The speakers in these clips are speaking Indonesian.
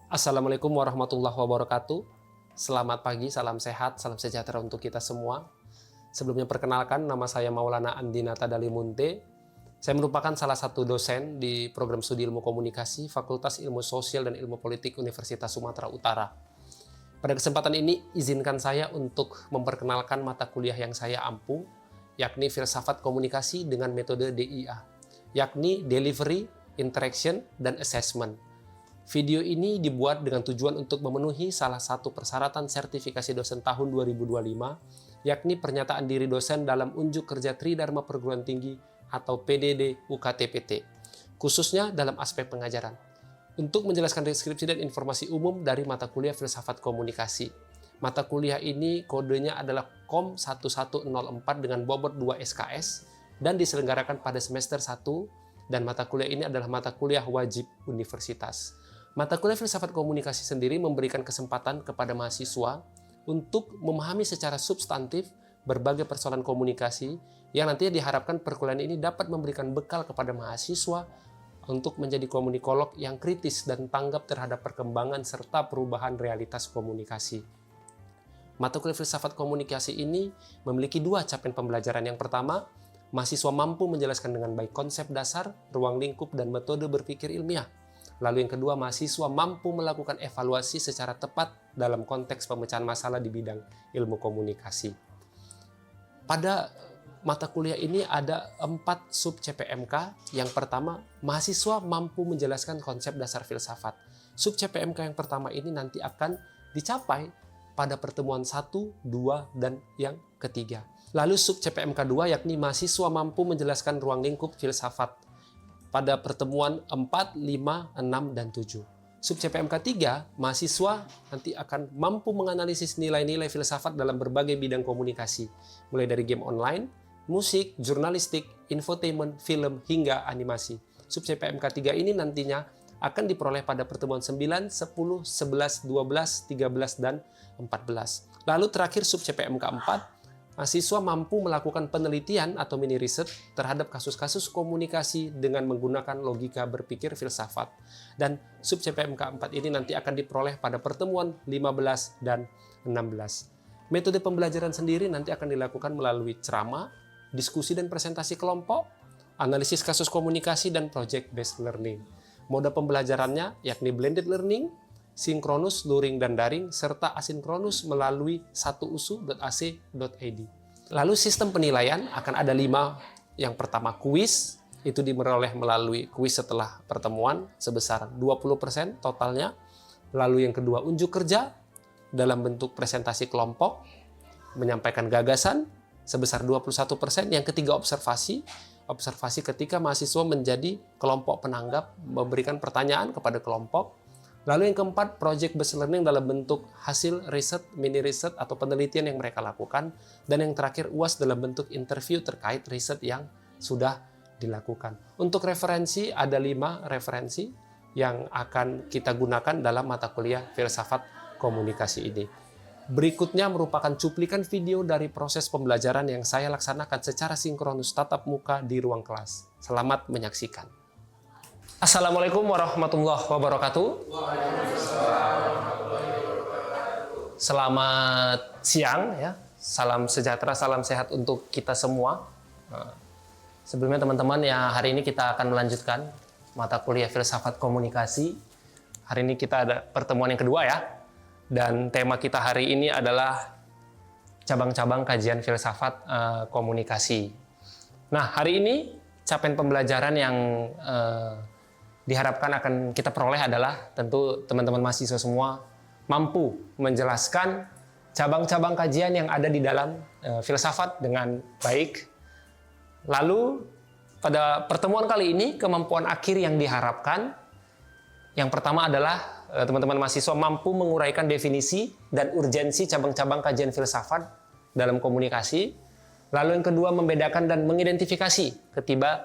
Assalamualaikum warahmatullahi wabarakatuh. Selamat pagi, salam sehat, salam sejahtera untuk kita semua. Sebelumnya perkenalkan, nama saya Maulana Andinata Dalimunte. Saya merupakan salah satu dosen di program studi ilmu komunikasi, Fakultas Ilmu Sosial dan Ilmu Politik Universitas Sumatera Utara. Pada kesempatan ini, izinkan saya untuk memperkenalkan mata kuliah yang saya ampu, yakni Filsafat Komunikasi dengan metode DIA, yakni Delivery, Interaction, dan Assessment. Video ini dibuat dengan tujuan untuk memenuhi salah satu persyaratan sertifikasi dosen tahun 2025, yakni pernyataan diri dosen dalam unjuk kerja Tridharma Perguruan Tinggi atau PDD UKT-PT, khususnya dalam aspek pengajaran. Untuk menjelaskan deskripsi dan informasi umum dari mata kuliah Filsafat Komunikasi. Mata kuliah ini kodenya adalah KOM 1104 dengan bobot 2 SKS dan diselenggarakan pada semester 1, dan mata kuliah ini adalah mata kuliah wajib universitas. Mata kuliah Filsafat Komunikasi sendiri memberikan kesempatan kepada mahasiswa untuk memahami secara substantif berbagai persoalan komunikasi yang nantinya diharapkan perkuliahan ini dapat memberikan bekal kepada mahasiswa untuk menjadi komunikolog yang kritis dan tanggap terhadap perkembangan serta perubahan realitas komunikasi. Mata kuliah Filsafat Komunikasi ini memiliki dua capaian pembelajaran. Yang pertama, mahasiswa mampu menjelaskan dengan baik konsep dasar, ruang lingkup, dan metode berpikir ilmiah. Lalu yang kedua, mahasiswa mampu melakukan evaluasi secara tepat dalam konteks pemecahan masalah di bidang ilmu komunikasi. Pada mata kuliah ini ada 4 sub CPMK. Yang pertama, mahasiswa mampu menjelaskan konsep dasar filsafat. Sub CPMK yang pertama ini nanti akan dicapai pada pertemuan 1, 2, dan yang ketiga. Lalu sub CPMK 2 yakni mahasiswa mampu menjelaskan ruang lingkup filsafat pada pertemuan 4, 5, 6, dan 7. Sub CPMK 3, mahasiswa nanti akan mampu menganalisis nilai-nilai filsafat dalam berbagai bidang komunikasi, mulai dari game online, musik, jurnalistik, infotainment, film, hingga animasi. Sub CPMK 3 ini nantinya akan diperoleh pada pertemuan 9, 10, 11, 12, 13, dan 14. Lalu terakhir sub CPMK 4, mahasiswa mampu melakukan penelitian atau mini riset terhadap kasus-kasus komunikasi dengan menggunakan logika berpikir filsafat. Dan sub CPMK 4 ini nanti akan diperoleh pada pertemuan 15 dan 16. Metode pembelajaran sendiri nanti akan dilakukan melalui ceramah, diskusi dan presentasi kelompok, analisis kasus komunikasi, dan project-based learning. Mode pembelajarannya yakni blended learning, sinkronus, luring, dan daring, serta asinkronus melalui 1usu.ac.id. Lalu sistem penilaian akan ada 5. Yang pertama, kuis, itu diperoleh melalui kuis setelah pertemuan sebesar 20% totalnya. Lalu yang kedua, unjuk kerja dalam bentuk presentasi kelompok, menyampaikan gagasan sebesar 21%. Yang ketiga, observasi ketika mahasiswa menjadi kelompok penanggap, memberikan pertanyaan kepada kelompok. Lalu yang keempat, project-based learning dalam bentuk hasil riset, mini riset, atau penelitian yang mereka lakukan. Dan yang terakhir, UAS dalam bentuk interview terkait riset yang sudah dilakukan. Untuk referensi, ada 5 referensi yang akan kita gunakan dalam mata kuliah Filsafat Komunikasi ini. Berikutnya merupakan cuplikan video dari proses pembelajaran yang saya laksanakan secara sinkronus tatap muka di ruang kelas. Selamat menyaksikan. Assalamualaikum warahmatullahi wabarakatuh. Selamat siang ya. Salam sejahtera, salam sehat untuk kita semua. Sebelumnya teman-teman, ya hari ini kita akan melanjutkan mata kuliah Filsafat Komunikasi. Hari ini kita ada pertemuan yang kedua ya. Dan tema kita hari ini adalah cabang-cabang kajian filsafat komunikasi. Nah, hari ini capaian pembelajaran yang diharapkan akan kita peroleh adalah tentu teman-teman mahasiswa semua mampu menjelaskan cabang-cabang kajian yang ada di dalam filsafat dengan baik. Lalu pada pertemuan kali ini kemampuan akhir yang diharapkan yang pertama adalah teman-teman mahasiswa mampu menguraikan definisi dan urgensi cabang-cabang kajian filsafat dalam komunikasi. Lalu yang kedua, membedakan dan mengidentifikasi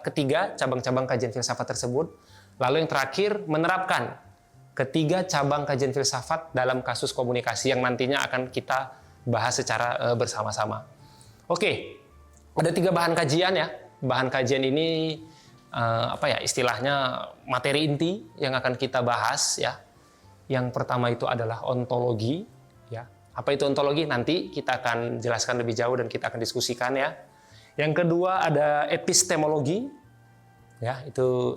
ketiga cabang-cabang kajian filsafat tersebut. Lalu yang terakhir, menerapkan ketiga cabang kajian filsafat dalam kasus komunikasi yang nantinya akan kita bahas secara bersama-sama. Oke, ada 3 bahan kajian ya. Bahan kajian ini istilahnya materi inti yang akan kita bahas ya. Yang pertama itu adalah ontologi, ya. Apa itu ontologi? Nanti kita akan jelaskan lebih jauh dan kita akan diskusikan ya. Yang kedua ada epistemologi, ya, itu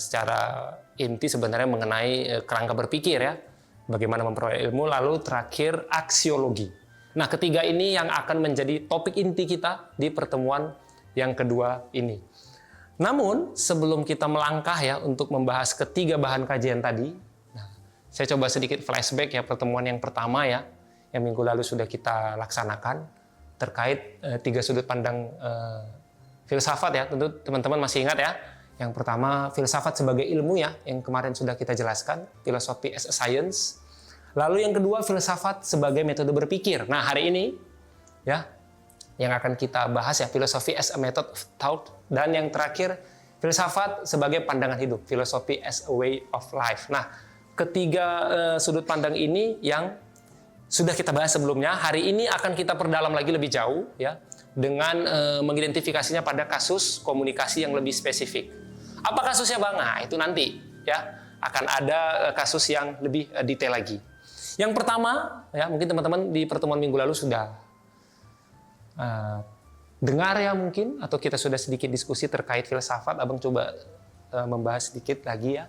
secara inti sebenarnya mengenai kerangka berpikir ya, bagaimana memperoleh ilmu. Lalu terakhir aksiologi. Nah, ketiga ini yang akan menjadi topik inti kita di pertemuan yang kedua ini. Namun sebelum kita melangkah ya untuk membahas ketiga bahan kajian tadi, nah, saya coba sedikit flashback ya pertemuan yang pertama ya, yang minggu lalu sudah kita laksanakan terkait tiga sudut pandang filsafat ya. Tentu teman-teman masih ingat ya. Yang pertama filsafat sebagai ilmu ya, yang kemarin sudah kita jelaskan, philosophy as a science. Lalu yang kedua filsafat sebagai metode berpikir. Nah, hari ini ya yang akan kita bahas ya philosophy as a method of thought, dan yang terakhir filsafat sebagai pandangan hidup, philosophy as a way of life. Nah, ketiga sudut pandang ini yang sudah kita bahas sebelumnya, hari ini akan kita perdalam lagi lebih jauh ya dengan mengidentifikasinya pada kasus komunikasi yang lebih spesifik. Apa kasusnya Bang? Nah, itu nanti ya akan ada kasus yang lebih detail lagi. Yang pertama ya, mungkin teman-teman di pertemuan minggu lalu sudah dengar ya mungkin, atau kita sudah sedikit diskusi terkait filsafat. Abang coba membahas sedikit lagi ya.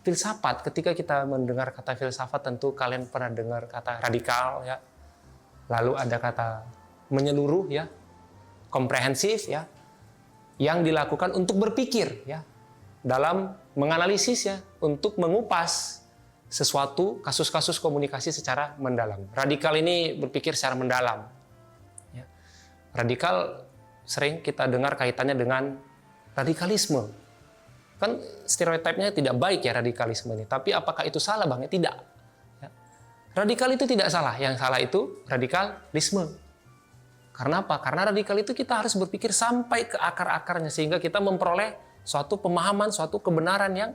Filsafat, ketika kita mendengar kata filsafat, tentu kalian pernah dengar kata radikal ya. Lalu ada kata menyeluruh ya, komprehensif ya, yang dilakukan untuk berpikir ya, dalam menganalisis ya, untuk mengupas sesuatu kasus-kasus komunikasi secara mendalam. Radikal ini berpikir secara mendalam. Ya. Radikal sering kita dengar kaitannya dengan radikalisme. Kan stereotipnya tidak baik ya radikalisme ini. Tapi apakah itu salah Bang? Ya, tidak. Ya. Radikal itu tidak salah. Yang salah itu radikalisme. Karena apa? Karena radikal itu kita harus berpikir sampai ke akar-akarnya sehingga kita memperoleh suatu pemahaman, suatu kebenaran yang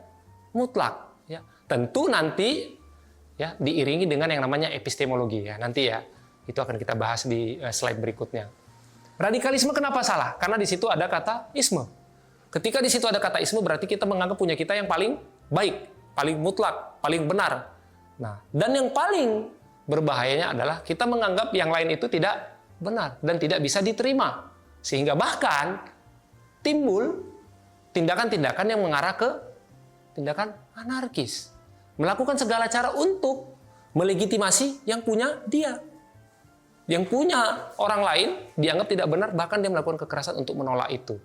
mutlak. Ya. Tentu nanti ya diiringi dengan yang namanya epistemologi ya. Nanti ya itu akan kita bahas di slide berikutnya. Radikalisme kenapa salah? Karena di situ ada kata isme. Ketika di situ ada kata isme berarti kita menganggap punya kita yang paling baik, paling mutlak, paling benar. Nah, dan yang paling berbahayanya adalah kita menganggap yang lain itu tidak benar dan tidak bisa diterima. Sehingga bahkan timbul tindakan-tindakan yang mengarah ke tindakan anarkis. Melakukan segala cara untuk melegitimasi yang punya dia. Yang punya orang lain dianggap tidak benar, bahkan dia melakukan kekerasan untuk menolak itu.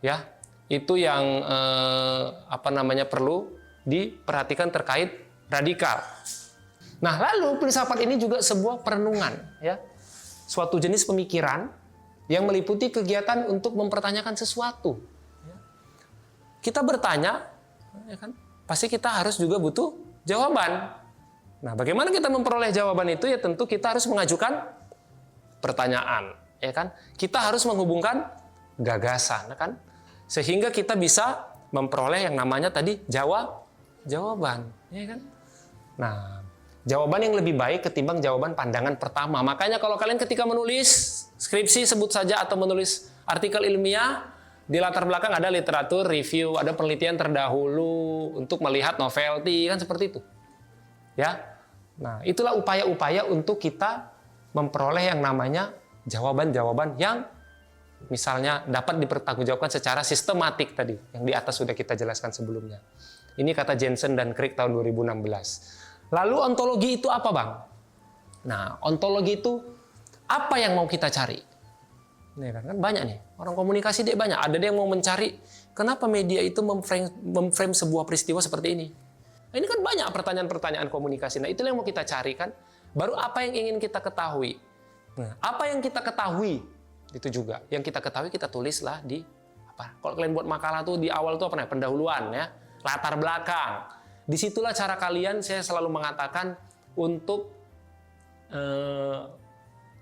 Ya, itu yang perlu diperhatikan terkait radikal. Nah, lalu filsafat ini juga sebuah perenungan, ya, suatu jenis pemikiran yang meliputi kegiatan untuk mempertanyakan sesuatu. Kita bertanya, ya kan? Pasti kita harus juga butuh jawaban. Nah, bagaimana kita memperoleh jawaban itu? Ya tentu kita harus mengajukan pertanyaan, ya kan? Kita harus menghubungkan gagasan, kan? Sehingga kita bisa memperoleh yang namanya tadi jawaban, ya kan? Nah, jawaban yang lebih baik ketimbang jawaban pandangan pertama. Makanya kalau kalian ketika menulis skripsi sebut saja atau menulis artikel ilmiah, di latar belakang ada literatur review, ada penelitian terdahulu untuk melihat novelty, kan seperti itu. Ya. Nah, itulah upaya-upaya untuk kita memperoleh yang namanya jawaban-jawaban yang misalnya dapat dipertanggungjawabkan secara sistematik tadi, yang di atas sudah kita jelaskan sebelumnya. Ini kata Jensen dan Crick tahun 2016. Lalu ontologi itu apa, Bang? Nah, ontologi itu apa yang mau kita cari? Nih kan banyak nih, orang komunikasi dia banyak. Ada dia yang mau mencari kenapa media itu memframe sebuah peristiwa seperti ini. Nah, ini kan banyak pertanyaan-pertanyaan komunikasi. Nah, itulah yang mau kita cari kan. Baru apa yang ingin kita ketahui. Nah, apa yang kita ketahui itu juga. Yang kita ketahui kita tulislah di apa? Kalau kalian buat makalah tuh di awal tuh apa namanya? Pendahuluan ya, latar belakang. Disitulah cara kalian, saya selalu mengatakan untuk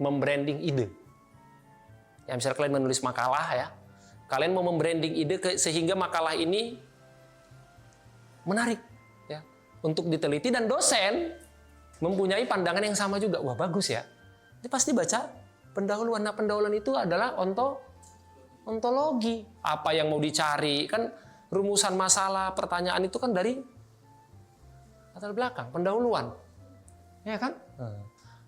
membranding ide. Ya, misalnya kalian menulis makalah ya, kalian mau membranding ide sehingga makalah ini menarik ya untuk diteliti, dan dosen mempunyai pandangan yang sama juga. Wah, bagus ya. Dia pasti baca pendahuluan. Nah, pendahuluan itu adalah ontologi. Apa yang mau dicari? Kan rumusan masalah, pertanyaan itu kan dari Latar belakang, pendahuluan. Ya kan?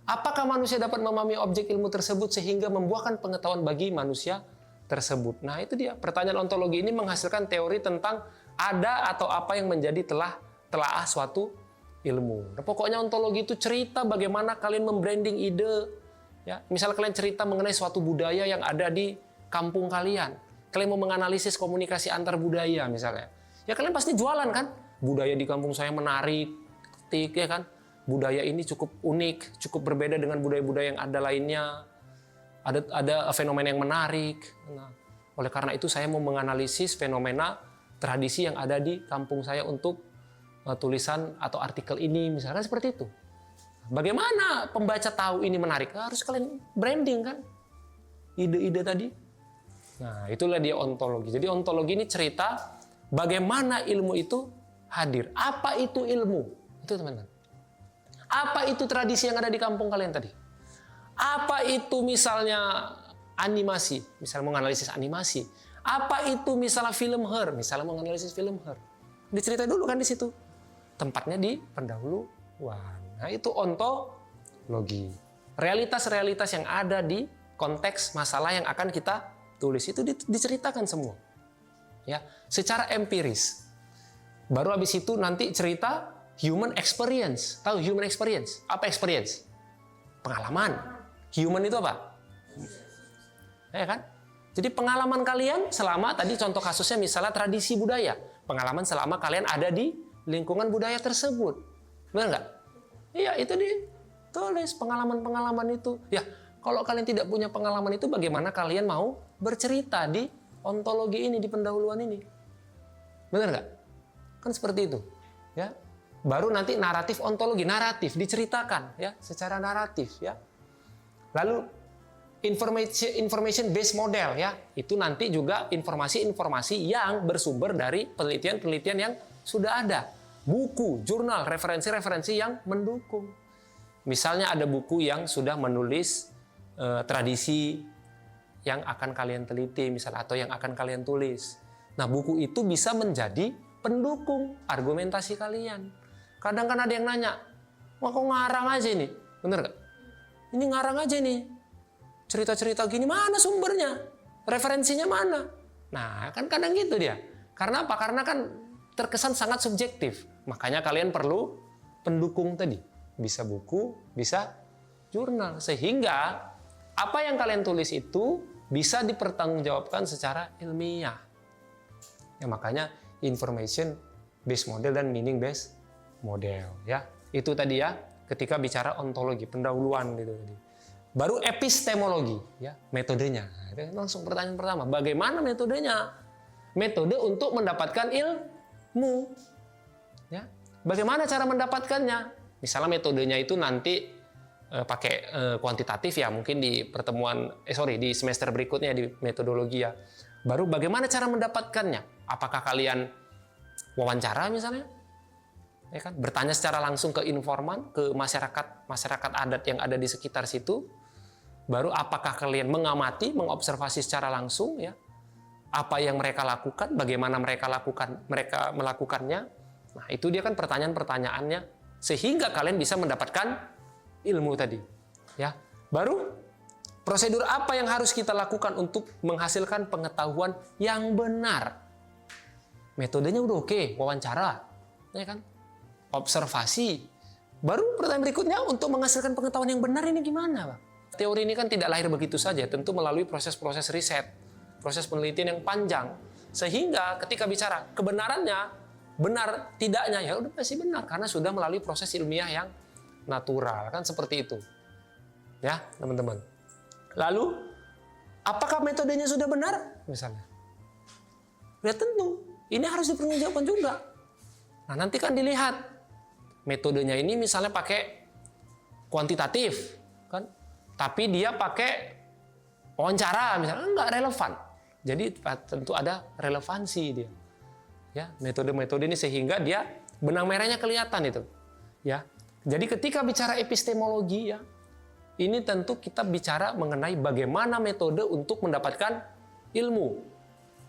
Apakah manusia dapat memahami objek ilmu tersebut sehingga membuahkan pengetahuan bagi manusia tersebut? Nah, itu dia. Pertanyaan ontologi ini menghasilkan teori tentang ada atau apa yang menjadi telaah suatu ilmu. Nah, pokoknya ontologi itu cerita bagaimana kalian membranding ide. Ya, misal kalian cerita mengenai suatu budaya yang ada di kampung kalian. Kalian mau menganalisis komunikasi antar budaya misalnya. Ya kalian pasti jualan kan? Budaya di kampung saya menarik, ya kan? Budaya ini cukup unik, cukup berbeda dengan budaya-budaya yang ada lainnya. Ada fenomena yang menarik. Nah, oleh karena itu saya mau menganalisis fenomena tradisi yang ada di kampung saya untuk tulisan atau artikel ini, misalkan seperti itu. Bagaimana pembaca tahu ini menarik? Harus kalian branding kan? Ide-ide tadi. Nah, itulah dia ontologi. Jadi ontologi ini cerita bagaimana ilmu itu hadir. Apa itu ilmu? Itu teman-teman. Apa itu tradisi yang ada di kampung kalian tadi? Apa itu misalnya animasi? Misalnya menganalisis animasi. Apa itu misalnya film Her? Misalnya menganalisis film Her. Diceritain dulu kan di situ. Tempatnya di pendahuluan. Nah, itu ontologi. Realitas-realitas yang ada di konteks masalah yang akan kita tulis itu diceritakan semua. Ya, secara empiris. Baru habis itu nanti cerita human experience. Tahu human experience? Apa experience? Pengalaman. Human itu apa? Ya kan? Jadi pengalaman kalian selama tadi contoh kasusnya misalnya tradisi budaya. Pengalaman selama kalian ada di lingkungan budaya tersebut. Benar nggak? Iya, itu ditulis pengalaman-pengalaman itu. Ya, kalau kalian tidak punya pengalaman itu, bagaimana kalian mau bercerita di ontologi ini, di pendahuluan ini? Benar nggak? Kan seperti itu. Ya, baru nanti naratif ontologi, naratif diceritakan, ya, secara naratif, ya. Lalu information based model, ya, itu nanti juga informasi-informasi yang bersumber dari penelitian-penelitian yang sudah ada. Buku, jurnal, referensi-referensi yang mendukung. Misalnya ada buku yang sudah menulis tradisi yang akan kalian teliti, misalnya, atau yang akan kalian tulis. Nah, buku itu bisa menjadi pendukung argumentasi kalian. Kadang kan ada yang nanya, wah kok ngarang aja ini? Bener gak? Ini ngarang aja nih. Cerita-cerita gini, mana sumbernya? Referensinya mana? Nah, kan kadang gitu dia. Karena apa? Karena kan terkesan sangat subjektif. Makanya kalian perlu pendukung tadi. Bisa buku, bisa jurnal. Sehingga apa yang kalian tulis itu bisa dipertanggungjawabkan secara ilmiah. Ya, makanya information based model dan meaning based model. Ya, itu tadi ya ketika bicara ontologi, pendahuluan gitu tadi. Baru epistemologi, ya, metodenya. Nah, langsung pertanyaan pertama, bagaimana metodenya? Metode untuk mendapatkan ilmu. Ya, bagaimana cara mendapatkannya? Misalnya metodenya itu nanti pakai kuantitatif ya, mungkin di di semester berikutnya di metodologi ya. Baru bagaimana cara mendapatkannya? Apakah kalian wawancara misalnya? Ya kan, bertanya secara langsung ke informan, ke masyarakat adat yang ada di sekitar situ. Baru apakah kalian mengamati, mengobservasi secara langsung ya? Apa yang mereka lakukan, bagaimana mereka melakukannya. Nah, itu dia kan pertanyaan-pertanyaannya sehingga kalian bisa mendapatkan ilmu tadi. Ya. Baru prosedur apa yang harus kita lakukan untuk menghasilkan pengetahuan yang benar? Metodenya udah oke, wawancara, ya kan? Observasi. Baru pertanyaan berikutnya, untuk menghasilkan pengetahuan yang benar ini gimana, Bang? Teori ini kan tidak lahir begitu saja, tentu melalui proses-proses riset, proses penelitian yang panjang. Sehingga ketika bicara kebenarannya, benar tidaknya, ya udah pasti benar karena sudah melalui proses ilmiah yang natural, kan seperti itu. Ya, teman-teman. Lalu, apakah metodenya sudah benar? Misalnya. Ya tentu, ini harus dipertanggungjawabkan juga. Nah, nanti kan dilihat metodenya ini misalnya pakai kuantitatif, kan? Tapi dia pakai wawancara misalnya, enggak relevan. Jadi tentu ada relevansi dia. Ya, metode-metode ini sehingga dia benang merahnya kelihatan itu. Ya. Jadi ketika bicara epistemologi ya, ini tentu kita bicara mengenai bagaimana metode untuk mendapatkan ilmu.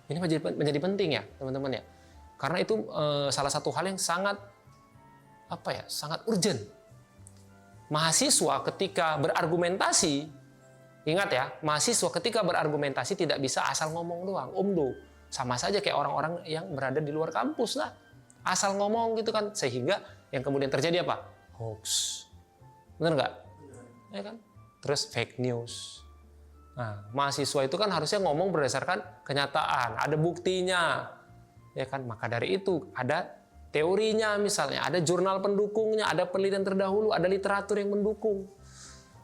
Ini menjadi penting ya, teman-teman ya. Karena itu salah satu hal yang sangat sangat urgent. Mahasiswa ketika berargumentasi, ingat ya, mahasiswa ketika berargumentasi tidak bisa asal ngomong doang, omdo. Sama saja kayak orang-orang yang berada di luar kampus lah. Asal ngomong gitu kan, sehingga yang kemudian terjadi apa? Hoax. Benar nggak? Ya kan? Terus fake news. Nah, mahasiswa itu kan harusnya ngomong berdasarkan kenyataan, ada buktinya. Ya kan? Maka dari itu ada teorinya misalnya, ada jurnal pendukungnya, ada penelitian terdahulu, ada literatur yang mendukung.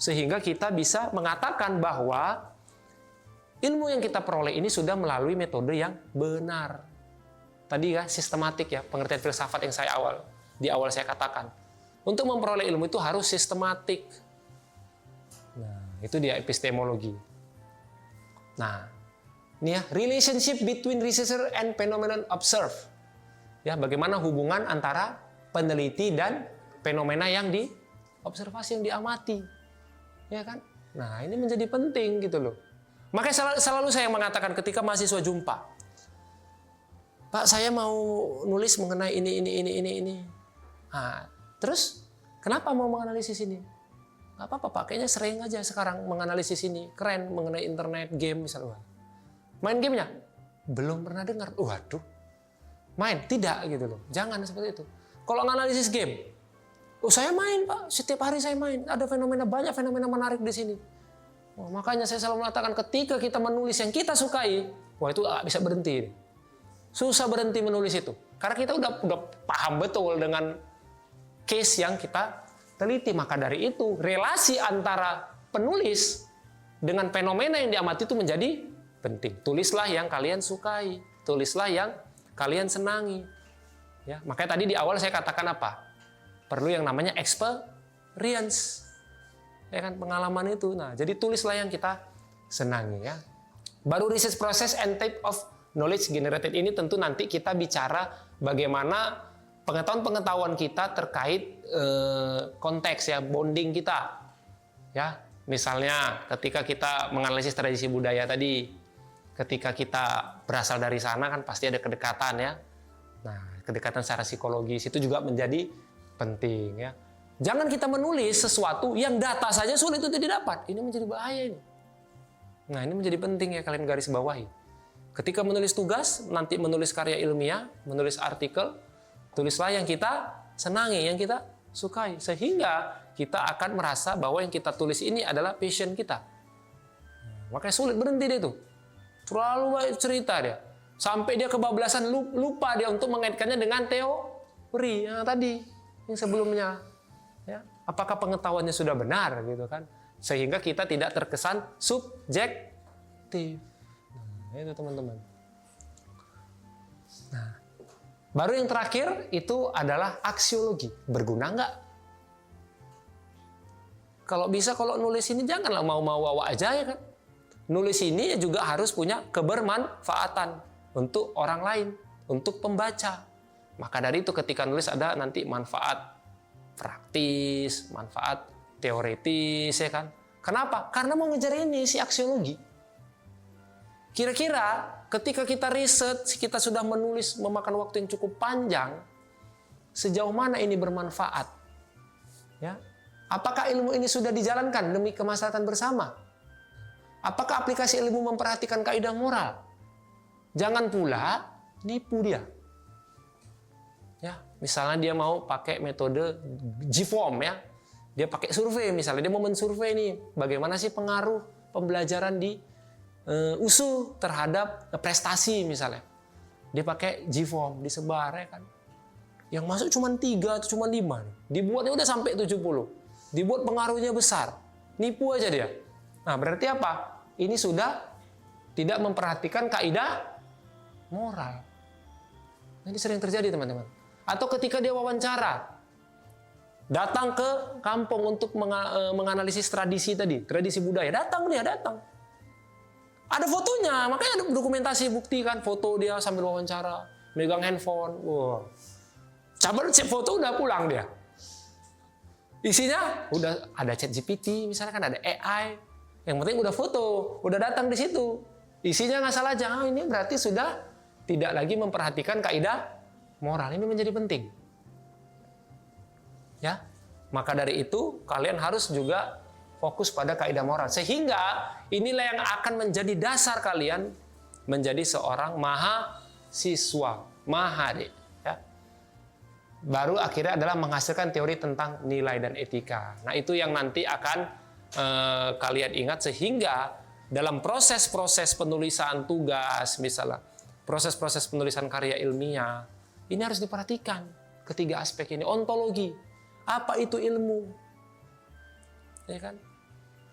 Sehingga kita bisa mengatakan bahwa ilmu yang kita peroleh ini sudah melalui metode yang benar. Tadi ya, sistematik ya, pengertian filsafat yang di awal saya katakan. Untuk memperoleh ilmu itu harus sistematik. Nah, itu dia epistemologi. Nah, ini ya, relationship between researcher and phenomenon observed. Ya, bagaimana hubungan antara peneliti dan fenomena yang diobservasi, yang diamati. Ya kan? Nah, ini menjadi penting gitu loh. Makanya selalu saya mengatakan ketika mahasiswa jumpa, Pak, saya mau nulis mengenai ini. Nah, terus kenapa mau menganalisis ini? Gak apa-apa Pak, kayaknya sering aja sekarang menganalisis ini. Keren mengenai internet, game misalnya. Main gamenya? Belum pernah dengar. Waduh. Main? Tidak gitu loh. Jangan seperti itu. Kalau menganalisis game, saya main Pak, setiap hari saya main. Ada banyak fenomena menarik di sini. Makanya saya selalu mengatakan ketika kita menulis yang kita sukai, itu gak bisa berhenti. Susah berhenti menulis itu. Karena kita udah paham betul dengan case yang kita teliti. Maka dari itu, relasi antara penulis dengan fenomena yang diamati itu menjadi penting. Tulislah yang kalian sukai. Tulislah yang kalian senangi. Ya, makanya tadi di awal saya katakan apa? Perlu yang namanya experience. Ya kan, pengalaman itu. Nah, jadi tulislah yang kita senangi ya. Baru research process and type of knowledge generated ini tentu nanti kita bicara bagaimana pengetahuan kita terkait konteks ya, bonding kita. Ya, misalnya ketika kita menganalisis tradisi budaya tadi, ketika kita berasal dari sana kan pasti ada kedekatan ya. Nah, kedekatan secara psikologis itu juga menjadi penting ya. Jangan kita menulis sesuatu yang data saja sulit untuk didapat. Ini menjadi bahaya ini. Nah, ini menjadi penting ya kalian garis bawahi. Ketika menulis tugas, nanti menulis karya ilmiah, menulis artikel, tulislah yang kita senangi, yang kita sukai. Sehingga kita akan merasa bahwa yang kita tulis ini adalah passion kita. Makanya sulit berhenti dia tuh. Terlalu banyak cerita dia. Sampai dia kebablasan, lupa dia untuk mengaitkannya dengan teori yang tadi, yang sebelumnya. Ya, apakah pengetahuannya sudah benar gitu kan? Sehingga kita tidak terkesan subjektif. Nah, itu teman-teman. Nah, baru yang terakhir itu adalah aksiologi. Berguna nggak? Kalau bisa kalau nulis ini janganlah mau-mau wawa aja ya kan. Nulis ini juga harus punya kebermanfaatan untuk orang lain, untuk pembaca. Maka dari itu ketika nulis ada nanti manfaat praktis, manfaat teoritis ya kan. Kenapa? Karena mau ngejar ini si aksiologi. Kira-kira ketika kita riset, kita sudah menulis memakan waktu yang cukup panjang, sejauh mana ini bermanfaat? Ya. Apakah ilmu ini sudah dijalankan demi kemaslahatan bersama? Apakah aplikasi ilmu memperhatikan kaidah moral? Jangan pula nipu dia. Ya, misalnya dia mau pakai metode G-form ya. Dia pakai survei misalnya, dia mau mensurvei nih bagaimana sih pengaruh pembelajaran di USU terhadap prestasi misalnya. Dia pakai G-form, disebar ya kan. Yang masuk cuma 3 atau cuma 5 nih. Dibuatnya udah sampai 70. Dibuat pengaruhnya besar. Nipu aja dia. Nah, berarti apa? Ini sudah tidak memperhatikan kaidah moral. Nah, ini sering terjadi teman-teman. Atau ketika dia wawancara, datang ke kampung untuk menganalisis tradisi tadi, tradisi budaya. Datang. Ada fotonya, makanya ada dokumentasi bukti kan, foto dia sambil wawancara, megang handphone. Wow. Cabut cek foto udah pulang dia. Isinya udah ada ChatGPT, misalnya kan ada AI. Yang penting udah foto, udah datang di situ. Isinya nggak salah aja. Ini berarti sudah tidak lagi memperhatikan kaidah moral. Ini menjadi penting. Ya, maka dari itu kalian harus juga fokus pada kaidah moral. Sehingga inilah yang akan menjadi dasar kalian menjadi seorang mahasiswa, mahade. Ya. Baru akhirnya adalah menghasilkan teori tentang nilai dan etika. Nah itu yang nanti akan kalian ingat, sehingga dalam proses-proses penulisan tugas, misalnya proses-proses penulisan karya ilmiah, ini harus diperhatikan ketiga aspek ini. Ontologi, apa itu ilmu? Ya kan?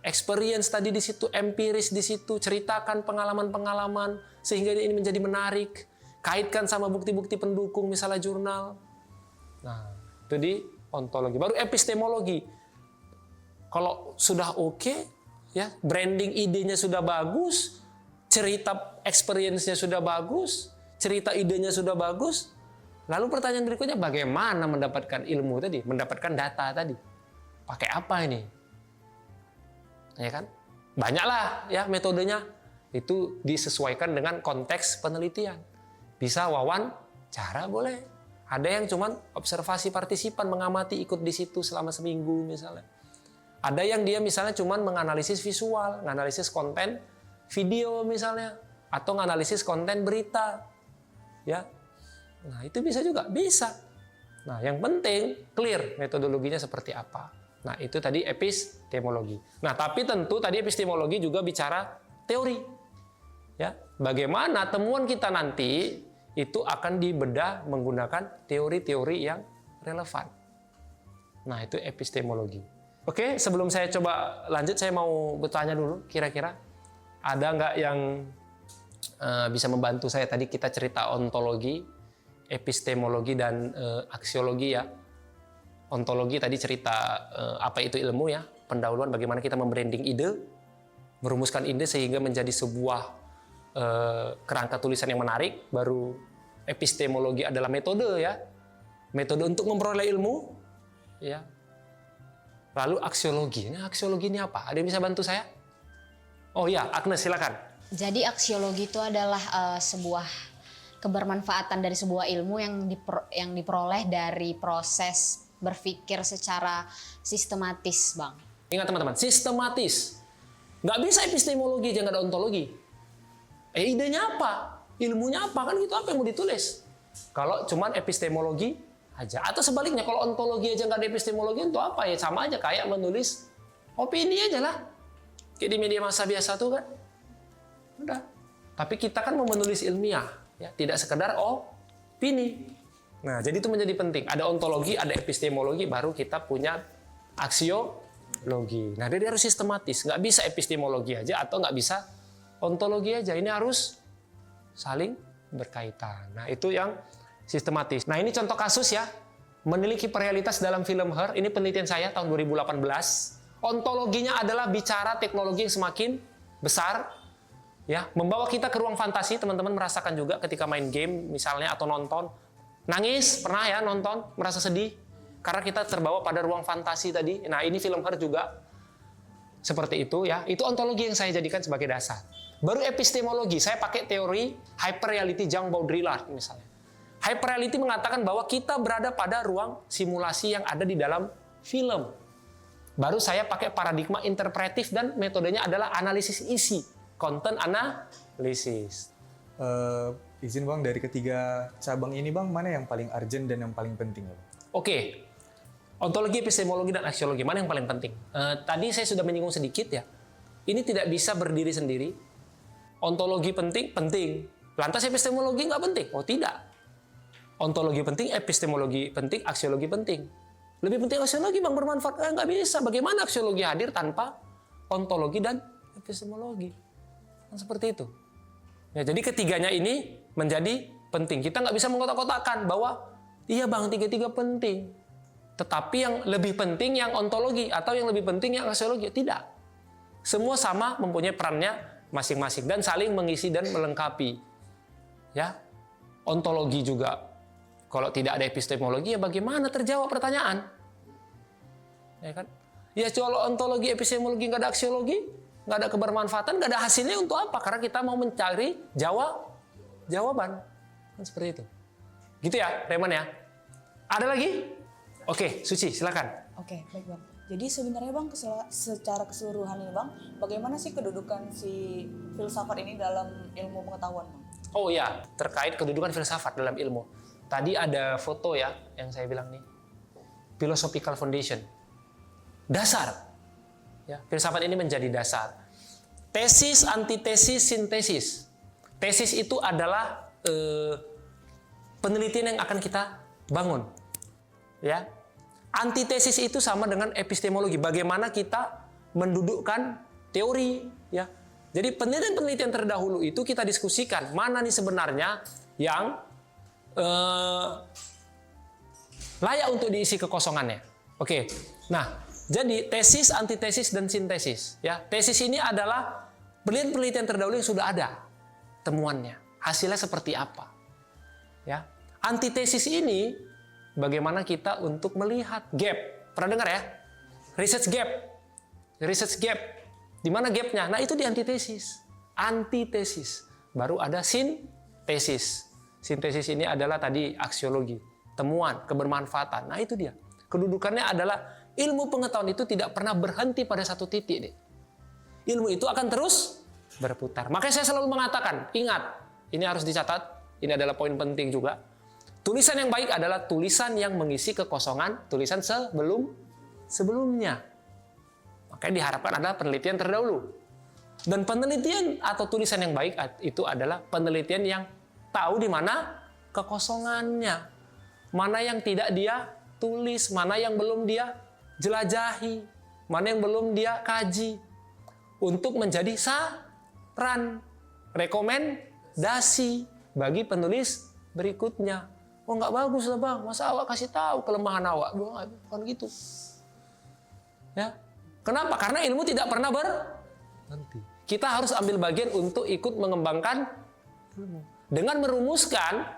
Experience tadi di situ, empiris di situ, ceritakan pengalaman-pengalaman sehingga ini menjadi menarik. Kaitkan sama bukti-bukti pendukung, misalnya jurnal. Nah, itu di ontologi. Baru epistemologi. Kalau sudah oke, ya, branding idenya sudah bagus, cerita experience-nya sudah bagus, cerita idenya sudah bagus. Lalu pertanyaan berikutnya, bagaimana mendapatkan ilmu tadi, mendapatkan data tadi? Pakai apa ini? Ya kan? Banyaklah ya metodenya. Itu disesuaikan dengan konteks penelitian. Bisa wawancara boleh. Ada yang cuman observasi partisipan, mengamati, ikut di situ selama seminggu misalnya. Ada yang dia misalnya cuman menganalisis visual, menganalisis konten video misalnya, atau menganalisis konten berita. Ya. Nah, itu bisa juga, bisa. Nah, yang penting clear metodologinya seperti apa. Nah, itu tadi epistemologi. Nah, tapi tentu tadi epistemologi juga bicara teori. Ya, bagaimana temuan kita nanti itu akan dibedah menggunakan teori-teori yang relevan. Nah, itu epistemologi. Oke, sebelum saya coba lanjut, saya mau bertanya dulu, kira-kira ada nggak yang bisa membantu saya? Tadi kita cerita ontologi, epistemologi, dan aksiologi ya. Ontologi tadi cerita apa itu ilmu ya, pendahuluan bagaimana kita membranding ide, merumuskan ide sehingga menjadi sebuah kerangka tulisan yang menarik. Baru epistemologi adalah metode ya, metode untuk memperoleh ilmu ya. Lalu aksiologi. Nah, aksiologi ini apa? Ada yang bisa bantu saya? Oh ya, Agnes silakan. Jadi aksiologi itu adalah sebuah kebermanfaatan dari sebuah ilmu yang diperoleh dari proses berpikir secara sistematis, Bang. Ingat teman-teman, sistematis. Nggak bisa epistemologi aja nggak ada ontologi. Idenya apa? Ilmunya apa? Kan itu apa yang mau ditulis? Kalau cuman epistemologi aja. Atau sebaliknya, kalau ontologi aja nggak ada epistemologi, untuk apa ya? Sama aja kayak menulis opini aja lah. Kayak di media massa biasa tuh kan. Udah. Tapi kita kan mau menulis ilmiah, ya, tidak sekedar opini. Nah, jadi itu menjadi penting. Ada ontologi, ada epistemologi, baru kita punya aksiologi. Nah, dia harus sistematis. Nggak bisa epistemologi aja atau nggak bisa ontologi aja. Ini harus saling berkaitan. Nah, itu yang sistematis. Nah, ini contoh kasus ya. Meneliti realitas dalam film Her. Ini penelitian saya tahun 2018. Ontologinya adalah bicara teknologi yang semakin besar. Ya, membawa kita ke ruang fantasi. Teman-teman merasakan juga ketika main game misalnya atau nonton. Nangis, pernah ya nonton, merasa sedih. Karena kita terbawa pada ruang fantasi tadi. Nah, ini film Her juga seperti itu ya. Itu ontologi yang saya jadikan sebagai dasar. Baru epistemologi, saya pakai teori hyperreality Jean Baudrillard misalnya. Hyperreality mengatakan bahwa kita berada pada ruang simulasi yang ada di dalam film. Baru saya pakai paradigma interpretif dan metodenya adalah analisis isi, content analysis. Izin Bang, dari ketiga cabang ini Bang, mana yang paling urgent dan yang paling penting? Oke, ontologi, epistemologi, dan aksiologi, mana yang paling penting? Tadi saya sudah menyinggung sedikit ya. Ini tidak bisa berdiri sendiri. Ontologi penting, penting. Lantas epistemologi nggak penting? Oh tidak. Ontologi penting, epistemologi penting, aksiologi penting. Lebih penting aksiologi Bang, bermanfaat. Nggak bisa. Bagaimana aksiologi hadir tanpa ontologi dan epistemologi? Kan seperti itu. Ya, jadi ketiganya ini menjadi penting. Kita nggak bisa mengkotak-kotakan bahwa iya Bang, tiga-tiga penting. Tetapi yang lebih penting yang ontologi atau yang lebih penting yang aksiologi. Tidak. Semua sama mempunyai perannya masing-masing dan saling mengisi dan melengkapi. Ya. Ontologi juga. Kalau tidak ada epistemologi, ya bagaimana terjawab pertanyaan? Ya kan? Ya kalau ontologi, epistemologi, nggak ada aksiologi, nggak ada kebermanfaatan, nggak ada hasilnya untuk apa? Karena kita mau mencari jawaban. Kan seperti itu. Gitu ya, Raymond ya. Ada lagi? Oke, Suci, silakan. Oke, baik Bang. Jadi sebenarnya Bang, secara keseluruhan ini Bang, bagaimana sih kedudukan si filsafat ini dalam ilmu pengetahuan Bang? Oh ya, terkait kedudukan filsafat dalam ilmu. Tadi ada foto ya, yang saya bilang nih. Philosophical foundation. Dasar. Ya, filsafat ini menjadi dasar. Tesis, antitesis, sintesis. Tesis itu adalah penelitian yang akan kita bangun. Ya. Antitesis itu sama dengan epistemologi. Bagaimana kita mendudukkan teori, ya. Jadi penelitian-penelitian terdahulu itu kita diskusikan mana nih sebenarnya yang layak untuk diisi kekosongannya. Oke. Nah, jadi tesis, antitesis, dan sintesis. Ya, tesis ini adalah penelitian terdahulu yang sudah ada temuannya. Hasilnya seperti apa? Ya. Antitesis ini bagaimana kita untuk melihat gap. Pernah dengar ya? Research gap. Research gap. Di mana gapnya? Nah, itu di antitesis. Antitesis. Baru ada sintesis. Sintesis ini adalah tadi aksiologi, temuan, kebermanfaatan. Nah, itu dia. Kedudukannya adalah ilmu pengetahuan itu tidak pernah berhenti pada satu titik. Deh. Ilmu itu akan terus berputar. Makanya saya selalu mengatakan, ingat, ini harus dicatat, ini adalah poin penting juga. Tulisan yang baik adalah tulisan yang mengisi kekosongan tulisan sebelumnya. Makanya diharapkan adalah penelitian terdahulu. Dan penelitian atau tulisan yang baik itu adalah penelitian yang tahu di mana kekosongannya. Mana yang tidak dia tulis, mana yang belum dia jelajahi, mana yang belum dia kaji. Untuk menjadi saran, rekomendasi bagi penulis berikutnya. Oh, nggak bagus lah Bang, masa awak kasih tahu kelemahan awak? Bukan gitu. Ya. Kenapa? Karena ilmu tidak pernah berhenti. Kita harus ambil bagian untuk ikut mengembangkan ilmu. Dengan merumuskan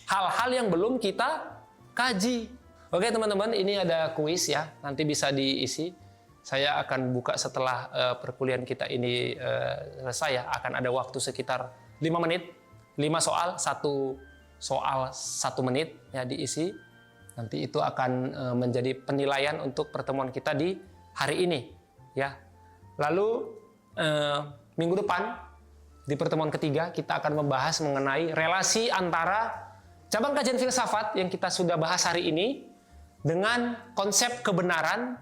hal-hal yang belum kita kaji. Oke teman-teman, ini ada kuis ya, nanti bisa diisi. Saya akan buka setelah perkuliahan kita ini selesai ya, akan ada waktu sekitar 5 menit. 5 soal, 1 soal 1 menit ya diisi. Nanti itu akan menjadi penilaian untuk pertemuan kita di hari ini ya. Lalu minggu depan di pertemuan ketiga kita akan membahas mengenai relasi antara cabang kajian filsafat yang kita sudah bahas hari ini dengan konsep kebenaran,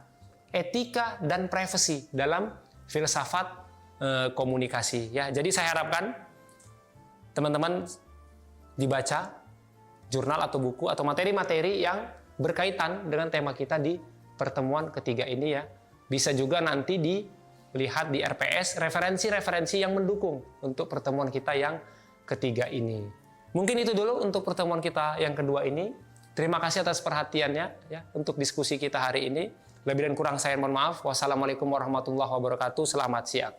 etika dan privasi dalam filsafat komunikasi ya. Jadi saya harapkan teman-teman dibaca jurnal atau buku atau materi-materi yang berkaitan dengan tema kita di pertemuan ketiga ini ya. Bisa juga nanti dilihat di RPS referensi-referensi yang mendukung untuk pertemuan kita yang ketiga ini. Mungkin itu dulu untuk pertemuan kita yang kedua ini. Terima kasih atas perhatiannya ya untuk diskusi kita hari ini. Lebih dan kurang saya mohon maaf. Wassalamualaikum warahmatullahi wabarakatuh. Selamat siang.